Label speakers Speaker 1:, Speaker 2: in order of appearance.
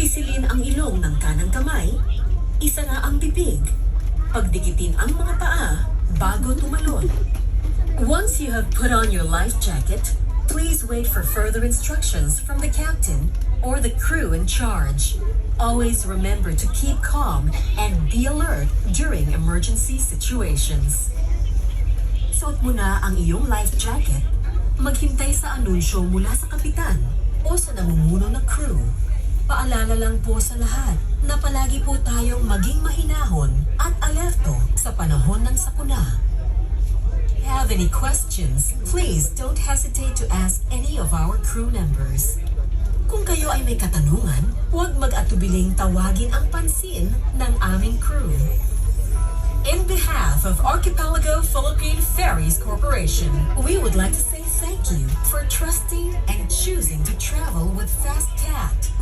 Speaker 1: Pisilin ang ilong ng kanang kamay, isara ang bibig, pagdikitin ang mga paa bago tumalon. Once you have put on your life jacket, please wait for further instructions from the captain or the crew in charge. Always remember to keep calm and be alert during emergency situations. Suot mo na ang iyong life jacket, maghintay sa anunsyo mula sa kapitan o sa namumuno ng crew. Paalala lang po sa lahat na palagi po tayong maging mahinahon at alerto sa panahon ng sakuna. Have any questions, please don't hesitate to ask any of our crew members. Kung kayo ay may katanungan, huwag mag-atubiling tawagin ang pansin ng aming crew. In behalf of Archipelago Philippine Ferries Corporation, we would like to say thank you for trusting and choosing to travel with FastCat.